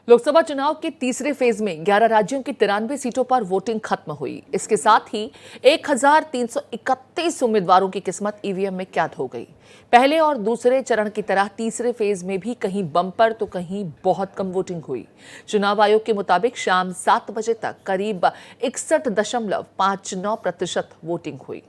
लोकसभा चुनाव के तीसरे फेज में 11 राज्यों की 93 सीटों पर वोटिंग खत्म हुई। इसके साथ ही 1331 उम्मीदवारों की किस्मत ईवीएम में कैद हो गई। पहले और दूसरे चरण की तरह तीसरे फेज में भी कहीं बम्पर तो कहीं बहुत कम वोटिंग हुई। चुनाव आयोग के मुताबिक शाम 7 बजे तक करीब 61.59% वोटिंग हुई।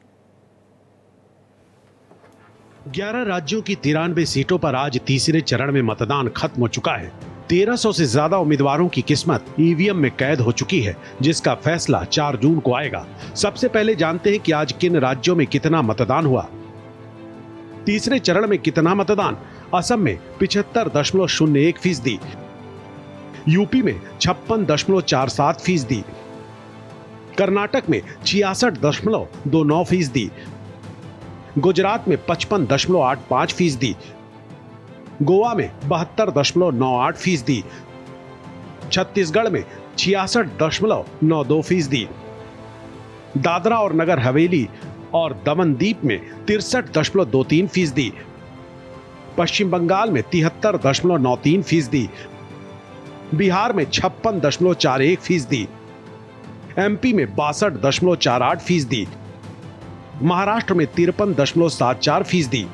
11 राज्यों की 93 सीटों पर आज तीसरे चरण में मतदान खत्म हो चुका है। 1300 से ज्यादा उम्मीदवारों की किस्मत ईवीएम में कैद हो चुकी है, जिसका फैसला 4 जून को आएगा। सबसे पहले जानते हैं कि आज किन राज्यों में कितना मतदान हुआ। तीसरे चरण में कितना मतदान? असम में 75.01%, यूपी में 56.47%, कर्नाटक में 66.29%, गुजरात में 55.85%, गोवा में 72.98%, छत्तीसगढ़ में 66.92%, दादरा और नगर हवेली और दमन दीप में 63.23%, पश्चिम बंगाल में 73.93%, बिहार में 56.41%, एमपी में 62.48%, महाराष्ट्र में 53.74%।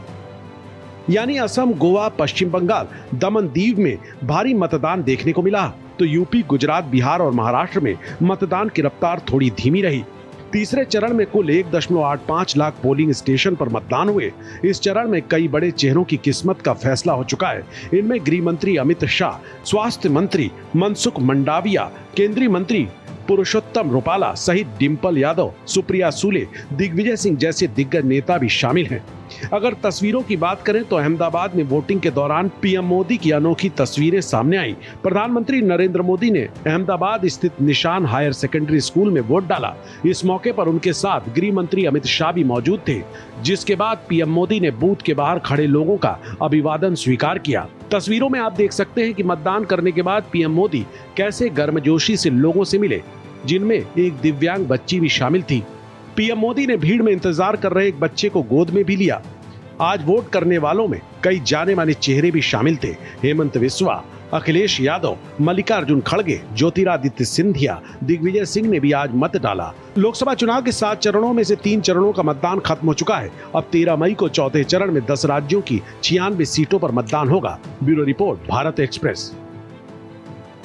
यानी असम, गोवा, पश्चिम बंगाल, दमन दीव में भारी मतदान देखने को मिला, तो यूपी, गुजरात, बिहार और महाराष्ट्र में मतदान की रफ्तार थोड़ी धीमी रही। तीसरे चरण में कुल 1.85 लाख पोलिंग स्टेशन पर मतदान हुए। इस चरण में कई बड़े चेहरों की किस्मत का फैसला हो चुका है। इनमें गृह मंत्री अमित शाह, स्वास्थ्य मंत्री मनसुख मंडाविया, केंद्रीय मंत्री पुरुषोत्तम रुपाला सहित डिंपल यादव, सुप्रिया सूले, दिग्विजय सिंह जैसे दिग्गज नेता भी शामिल हैं। अगर तस्वीरों की बात करें तो अहमदाबाद में वोटिंग के दौरान पीएम मोदी की अनोखी तस्वीरें सामने आई। प्रधानमंत्री नरेंद्र मोदी ने अहमदाबाद स्थित निशान हायर सेकेंडरी स्कूल में वोट डाला। इस मौके पर उनके साथ गृह मंत्री अमित शाह भी मौजूद थे, जिसके बाद पीएम मोदी ने बूथ के बाहर खड़े लोगों का अभिवादन स्वीकार किया। तस्वीरों में आप देख सकते हैं कि मतदान करने के बाद पीएम मोदी कैसे गर्मजोशी से लोगों से मिले, जिनमें एक दिव्यांग बच्ची भी शामिल थी। पीएम मोदी ने भीड़ में इंतजार कर रहे एक बच्चे को गोद में भी लिया। आज वोट करने वालों में कई जाने माने चेहरे भी शामिल थे। हेमंत बिस्वा, अखिलेश यादव, मल्लिकार्जुन खड़गे, ज्योतिरादित्य सिंधिया, दिग्विजय सिंह ने भी आज मत डाला। लोकसभा चुनाव के 7 चरणों में से 3 चरणों का मतदान खत्म हो चुका है। अब 13 मई को चौथे चरण में 10 राज्यों की 96 सीटों पर मतदान होगा। Bureau report, Bharat express.